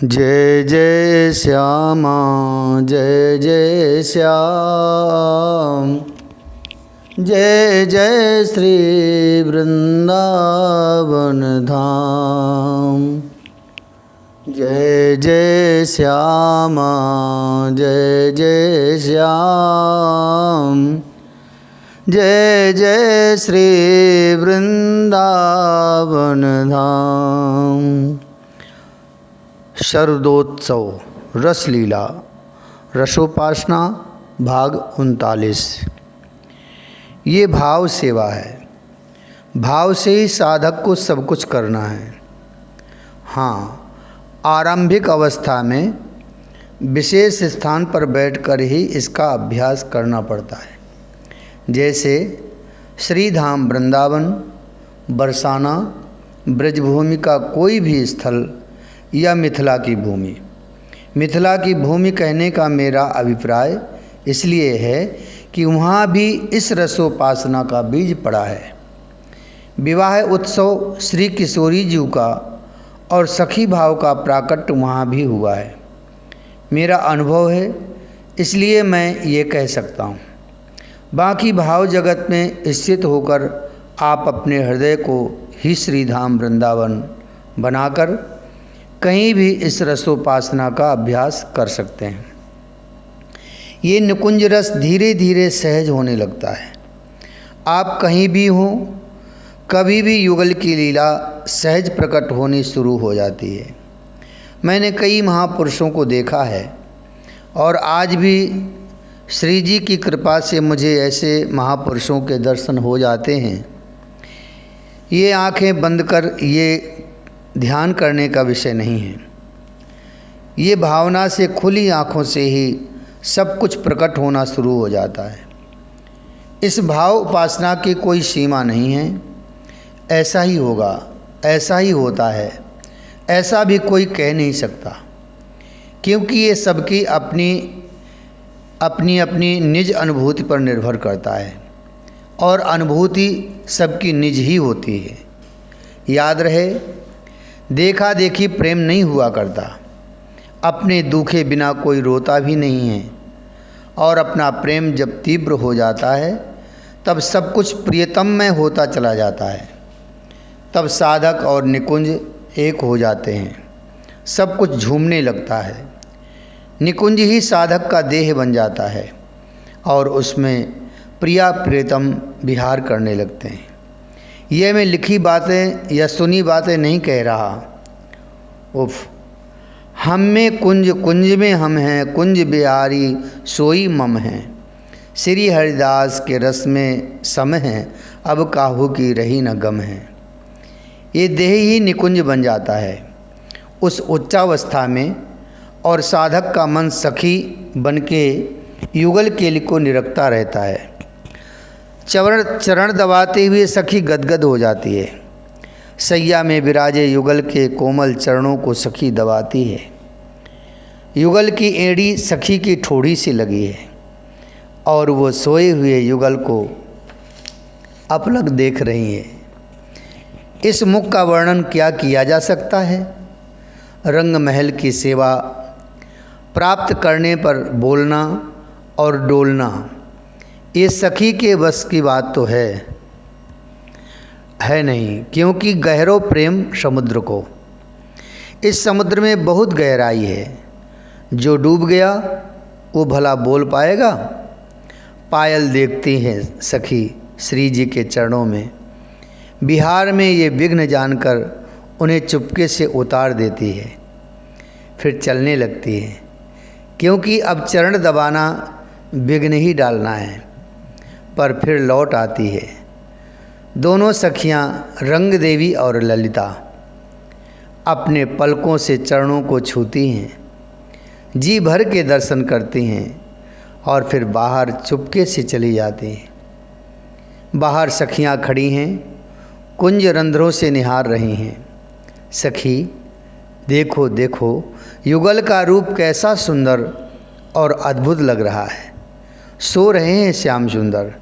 जय जय श्यामा जय जय श्याम, जय जय श्री वृंदावन धाम। जय जय श्यामा जय जय श्याम, जय जय श्री वृंदावन धाम। शरदोत्सव रसलीला रसोपासना भाग 39। ये भाव सेवा है। भाव से ही साधक को सब कुछ करना है। हाँ, आरंभिक अवस्था में विशेष स्थान पर बैठकर ही इसका अभ्यास करना पड़ता है। जैसे श्रीधाम वृंदावन, बरसाना, ब्रजभूमि का कोई भी स्थल या मिथिला की भूमि। मिथिला की भूमि कहने का मेरा अभिप्राय इसलिए है कि वहाँ भी इस रसोपासना का बीज पड़ा है। विवाह उत्सव श्री किशोरी जी का और सखी भाव का प्राकट्य वहाँ भी हुआ है। मेरा अनुभव है, इसलिए मैं ये कह सकता हूँ। बाकी भाव जगत में स्थित होकर आप अपने हृदय को ही श्रीधाम वृंदावन बनाकर कहीं भी इस रसोपासना का अभ्यास कर सकते हैं। ये निकुंज रस धीरे धीरे सहज होने लगता है। आप कहीं भी हों, कभी भी युगल की लीला सहज प्रकट होनी शुरू हो जाती है। मैंने कई महापुरुषों को देखा है और आज भी श्री जी की कृपा से मुझे ऐसे महापुरुषों के दर्शन हो जाते हैं। ये आंखें बंद कर ये ध्यान करने का विषय नहीं है। ये भावना से खुली आँखों से ही सब कुछ प्रकट होना शुरू हो जाता है। इस भाव उपासना की कोई सीमा नहीं है। ऐसा ही होगा, ऐसा ही होता है, ऐसा भी कोई कह नहीं सकता, क्योंकि ये सबकी अपनी अपनी निज अनुभूति पर निर्भर करता है और अनुभूति सबकी निज ही होती है। याद रहे, देखा देखी प्रेम नहीं हुआ करता। अपने दुखे बिना कोई रोता भी नहीं है और अपना प्रेम जब तीव्र हो जाता है तब सब कुछ प्रियतम में होता चला जाता है। तब साधक और निकुंज एक हो जाते हैं। सब कुछ झूमने लगता है। निकुंज ही साधक का देह बन जाता है और उसमें प्रिया प्रियतम विहार करने लगते हैं। यह मैं लिखी बातें या सुनी बातें नहीं कह रहा। उफ, हम में कुंज कुंज में हम हैं, कुंज बिहारी सोई मम हैं। श्री हरिदास के रस में सम हैं, अब काहू की रही न गम है। ये देह ही निकुंज बन जाता है उस उच्चावस्था में, और साधक का मन सखी बनके युगल के लिए को निरखता रहता है। चरण दबाते हुए सखी गदगद हो जाती है। सैया में विराजे युगल के कोमल चरणों को सखी दबाती है। युगल की एड़ी सखी की ठोड़ी से लगी है और वो सोए हुए युगल को अपलक देख रही है। इस मुख का वर्णन क्या किया जा सकता है। रंग महल की सेवा प्राप्त करने पर बोलना और डोलना, ये सखी के बस की बात तो है नहीं, क्योंकि गहरो प्रेम समुद्र को, इस समुद्र में बहुत गहराई है। जो डूब गया वो भला बोल पाएगा। पायल देखती हैं सखी श्री जी के चरणों में। बिहार में ये विघ्न जानकर उन्हें चुपके से उतार देती है। फिर चलने लगती है, क्योंकि अब चरण दबाना विघ्न ही डालना है। पर फिर लौट आती है। दोनों सखियां रंग देवी और ललिता अपने पलकों से चरणों को छूती हैं, जी भर के दर्शन करती हैं और फिर बाहर चुपके से चली जाती हैं। बाहर सखियां खड़ी हैं, कुंज रंध्रों से निहार रही हैं। सखी देखो देखो, युगल का रूप कैसा सुंदर और अद्भुत लग रहा है। सो रहे हैं श्याम सुंदर,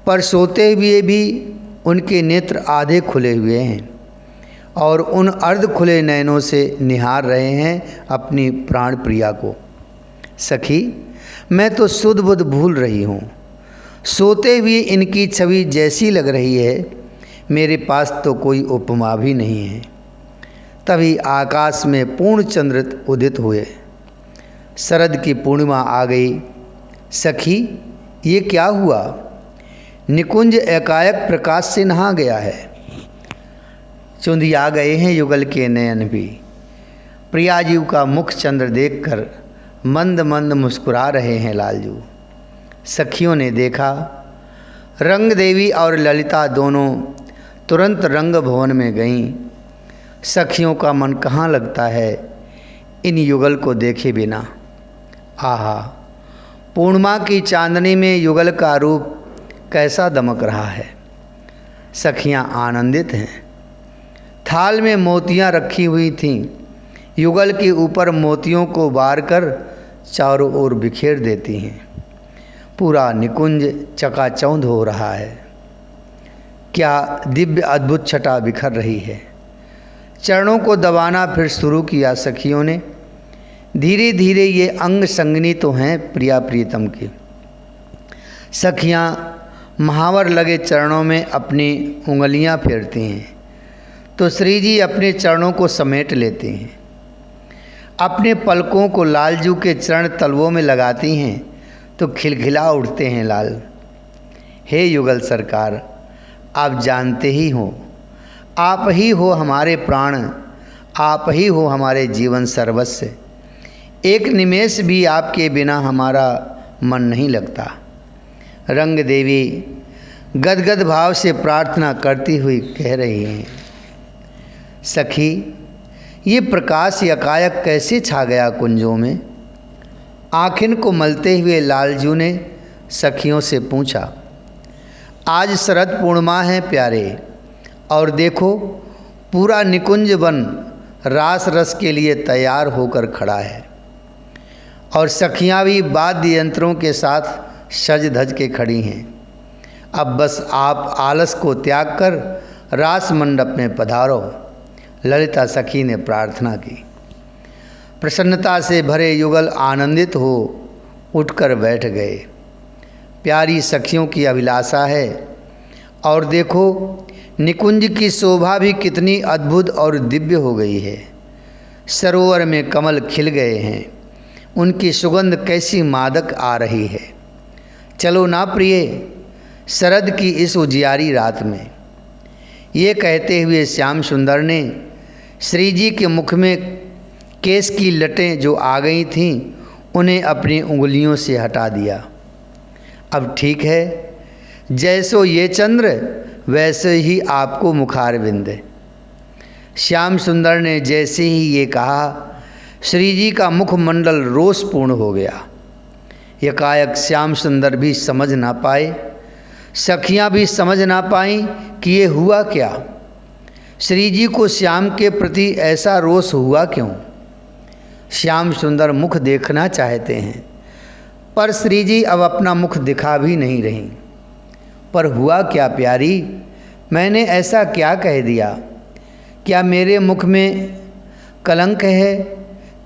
पर सोते हुए भी उनके नेत्र आधे खुले हुए हैं और उन अर्ध खुले नयनों से निहार रहे हैं अपनी प्राण प्रिया को। सखी, मैं तो सुध बुध भूल रही हूँ। सोते हुए इनकी छवि जैसी लग रही है, मेरे पास तो कोई उपमा भी नहीं है। तभी आकाश में पूर्ण चंद्र उदित हुए। शरद की पूर्णिमा आ गई। सखी, ये क्या हुआ? निकुंज एकाएक प्रकाश से नहा गया है। चुंधिया गए हैं युगल के नयन भी। प्रियाजीव का मुख चंद्र देखकर मंद मंद मुस्कुरा रहे हैं लालजू। सखियों ने देखा, रंग देवी और ललिता दोनों तुरंत रंग भवन में गईं। सखियों का मन कहाँ लगता है इन युगल को देखे बिना। आहा, पूर्णिमा की चांदनी में युगल का रूप कैसा दमक रहा है। सखियां आनंदित हैं। थाल में मोतियां रखी हुई थीं। युगल के ऊपर मोतियों को बार कर चारों ओर बिखेर देती हैं। पूरा निकुंज चकाचौंध हो रहा है। क्या दिव्य अद्भुत छटा बिखर रही है। चरणों को दबाना फिर शुरू किया सखियों ने। धीरे धीरे ये अंग संगनी तो हैं प्रिया प्रीतम की। सखियां महावर लगे चरणों में अपनी उंगलियां फेरती हैं तो श्री जी अपने चरणों को समेट लेते हैं। अपने पलकों को लालजू के चरण तलवों में लगाती हैं तो खिलखिला उठते हैं लाल। हे युगल सरकार, आप जानते ही हो, आप ही हो हमारे प्राण, आप ही हो हमारे जीवन सर्वस्व। एक निमेष भी आपके बिना हमारा मन नहीं लगता। रंग देवी गदगद भाव से प्रार्थना करती हुई कह रही हैं। सखी, ये प्रकाश यकायक कैसे छा गया कुंजों में? आँखिन को मलते हुए लालजू ने सखियों से पूछा। आज शरद पूर्णिमा है प्यारे, और देखो पूरा निकुंज वन रास रस के लिए तैयार होकर खड़ा है, और सखियाँ भी वाद्य यंत्रों के साथ सज धज के खड़ी हैं। अब बस आप आलस को त्याग कर रास मंडप में पधारो। ललिता सखी ने प्रार्थना की। प्रसन्नता से भरे युगल आनंदित हो उठकर बैठ गए। प्यारी सखियों की अभिलाषा है। और देखो निकुंज की शोभा भी कितनी अद्भुत और दिव्य हो गई है। सरोवर में कमल खिल गए हैं, उनकी सुगंध कैसी मादक आ रही है। चलो ना प्रिय, शरद की इस उजियारी रात में। ये कहते हुए श्याम सुंदर ने श्री जी के मुख में केश की लटें जो आ गई थीं उन्हें अपनी उंगलियों से हटा दिया। अब ठीक है, जैसो ये चंद्र वैसे ही आपको मुखारविंद। श्याम सुंदर ने जैसे ही ये कहा, श्री जी का मुखमंडल रोषपूर्ण हो गया। यकायक श्याम सुंदर भी समझ ना पाए, सखियां भी समझ ना पाईं कि ये हुआ क्या। श्री जी को श्याम के प्रति ऐसा रोष हुआ क्यों। श्याम सुंदर मुख देखना चाहते हैं, पर श्री जी अब अपना मुख दिखा भी नहीं रही। पर हुआ क्या प्यारी, मैंने ऐसा क्या कह दिया? क्या मेरे मुख में कलंक है?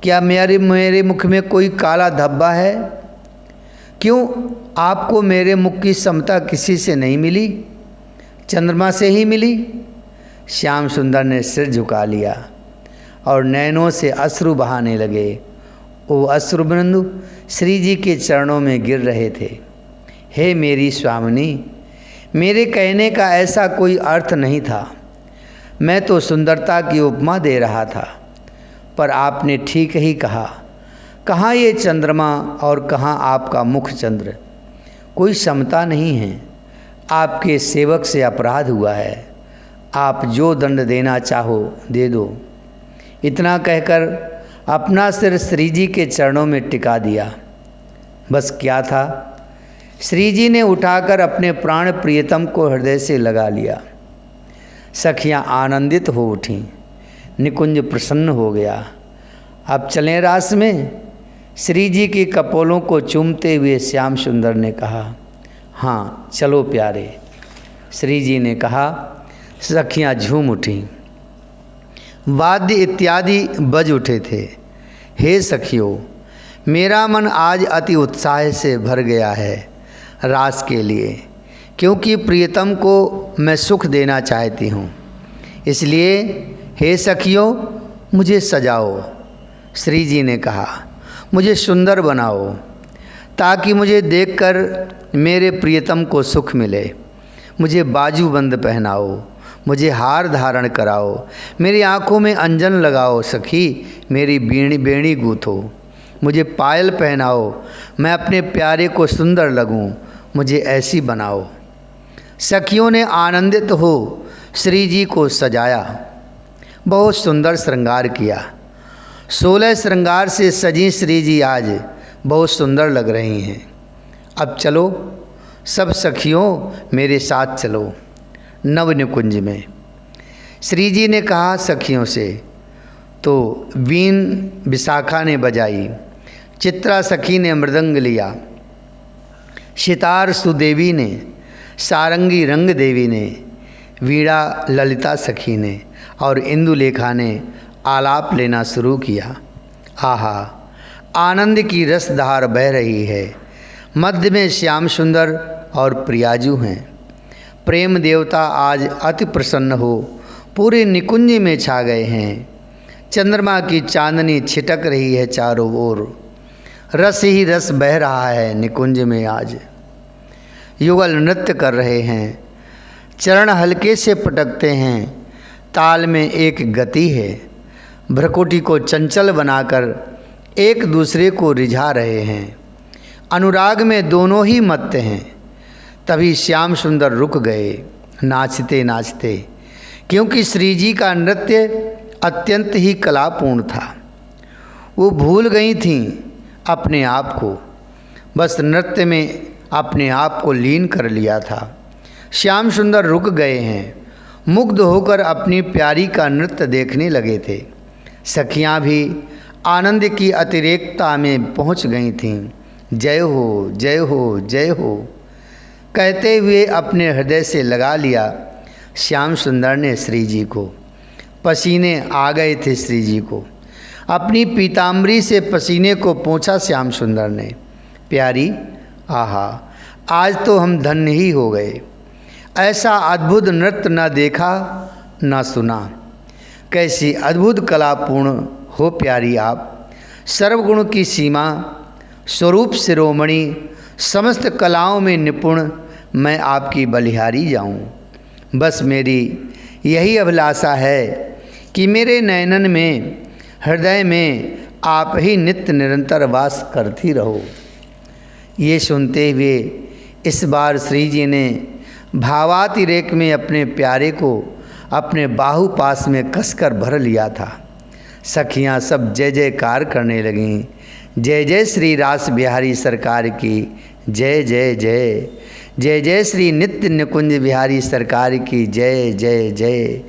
क्या मेरे मुख में कोई काला धब्बा है? क्यों आपको मेरे मुख की समता किसी से नहीं मिली? चंद्रमा से ही मिली? श्याम सुंदर ने सिर झुका लिया और नैनों से अश्रु बहाने लगे। वो अश्रु बिंदु श्री जी के चरणों में गिर रहे थे। हे मेरी स्वामिनी, मेरे कहने का ऐसा कोई अर्थ नहीं था। मैं तो सुंदरता की उपमा दे रहा था, पर आपने ठीक ही कहा। कहाँ ये चंद्रमा और कहाँ आपका मुख चंद्र? कोई समता नहीं है। आपके सेवक से अपराध हुआ है। आप जो दंड देना चाहो दे दो। इतना कहकर अपना सिर श्री जी के चरणों में टिका दिया। बस क्या था, श्री जी ने उठाकर अपने प्राण प्रियतम को हृदय से लगा लिया। सखियां आनंदित हो उठीं। निकुंज प्रसन्न हो गया। अब चलें रास में? श्री जी की कपोलों को चूमते हुए श्याम सुंदर ने कहा। हाँ चलो प्यारे, श्री जी ने कहा। सखियां झूम उठीं। वाद्य इत्यादि बज उठे थे। हे सखियों, मेरा मन आज अति उत्साह से भर गया है रास के लिए, क्योंकि प्रियतम को मैं सुख देना चाहती हूँ। इसलिए हे सखियों, मुझे सजाओ। श्री जी ने कहा, मुझे सुंदर बनाओ, ताकि मुझे देखकर मेरे प्रियतम को सुख मिले। मुझे बाजूबंद पहनाओ, मुझे हार धारण कराओ, मेरी आँखों में अंजन लगाओ सखी, मेरी बेणी गूँथो। मुझे पायल पहनाओ, मैं अपने प्यारे को सुंदर लगूं, मुझे ऐसी बनाओ। सखियों ने आनंदित हो श्री जी को सजाया, बहुत सुंदर श्रृंगार किया। 16 श्रृंगार से सजी श्री जी आज बहुत सुंदर लग रही हैं। अब चलो सब सखियों, मेरे साथ चलो नव निकुंज में। श्री जी ने कहा सखियों से, तो वीण विशाखा ने बजाई, चित्रा सखी ने मृदंग लिया, सितार सुदेवी ने, सारंगी रंग देवी ने, वीणा ललिता सखी ने और इंदुलेखा ने आलाप लेना शुरू किया। आहा, आनंद की रसधार बह रही है। मध्य में श्याम सुंदर और प्रियाजू हैं। प्रेम देवता आज अति प्रसन्न हो पूरे निकुंज में छा गए हैं। चंद्रमा की चांदनी छिटक रही है चारों ओर, रस ही रस बह रहा है निकुंज में आज। युगल नृत्य कर रहे हैं, चरण हल्के से पटकते हैं, ताल में एक गति है। भ्रकुटी को चंचल बनाकर एक दूसरे को रिझा रहे हैं। अनुराग में दोनों ही मत्त हैं। तभी श्याम सुंदर रुक गए नाचते नाचते, क्योंकि श्री जी का नृत्य अत्यंत ही कलापूर्ण था। वो भूल गई थीं अपने आप को, बस नृत्य में अपने आप को लीन कर लिया था। श्याम सुंदर रुक गए हैं, मुग्ध होकर अपनी प्यारी का नृत्य देखने लगे थे। सखियां भी आनंद की अतिरेकता में पहुंच गई थीं। जय हो जय हो जय हो कहते हुए अपने हृदय से लगा लिया श्याम सुंदर ने श्री जी को। पसीने आ गए थे श्री जी को। अपनी पीताम्बरी से पसीने को पोंछा श्याम सुंदर ने। प्यारी, आहा, आज तो हम धन्य ही हो गए। ऐसा अद्भुत नृत्य न देखा न सुना। कैसी अद्भुत कलापूर्ण हो प्यारी आप। सर्वगुण की सीमा, स्वरूप शिरोमणि, समस्त कलाओं में निपुण, मैं आपकी बलिहारी जाऊं। बस मेरी यही अभिलाषा है कि मेरे नयनन में, हृदय में आप ही नित्य निरंतर वास करती रहो। ये सुनते हुए इस बार श्री जी ने भावातिरेक में अपने प्यारे को अपने बाहु पास में कसकर भर लिया था। सखियां सब जय जयकार करने लगीं। जय जय श्री रास बिहारी सरकार की जय जय जय। जय जय श्री नित्य निकुंज बिहारी सरकार की जय जय जय।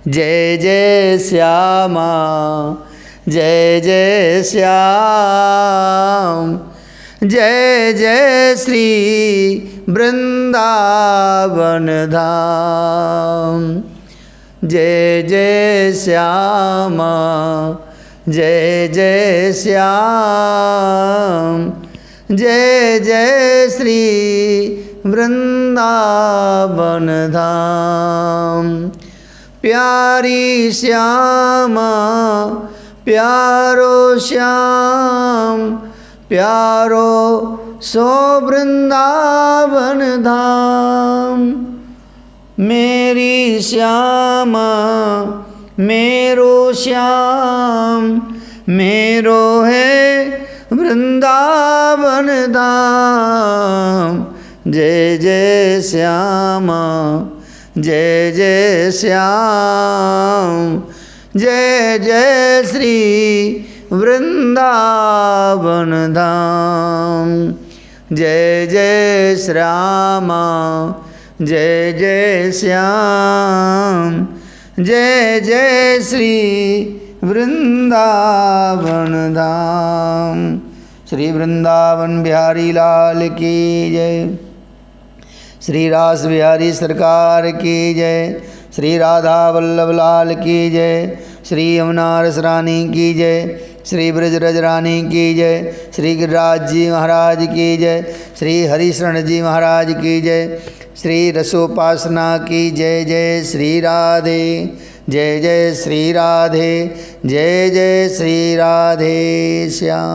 जय जय श्यामा जय जय श्याम। जय जय श्री वृंदावन धाम। जय जय श्यामा जय जय श्याम। जय जय श्री वृंदावन धाम। प्यारी श्यामा प्यारो श्याम, प्यारो सो वृंदावन धाम। मेरी श्यामा मेरो श्याम, मेरो है वृंदावन धाम। जय जय श्यामा जय जय श्याम। जय जय श्री वृंदावन धाम। जय जय श्यामा जय जय श्याम। जय जय श्री वृंदावन धाम। श्री वृंदावन बिहारी लाल की जय। श्री रास बिहारी सरकार की जय। श्री राधा वल्लभ लाल की जय। श्री यमुना रस रानी की जय, श्री ब्रजरज रानी की जय, श्री गिरिराज जी महाराज की जय, श्री हरिशरण जी महाराज की जय, श्री रसोपासना की जय। जय श्री राधे, जय जय श्री राधे, जय जय श्री राधे श्याम।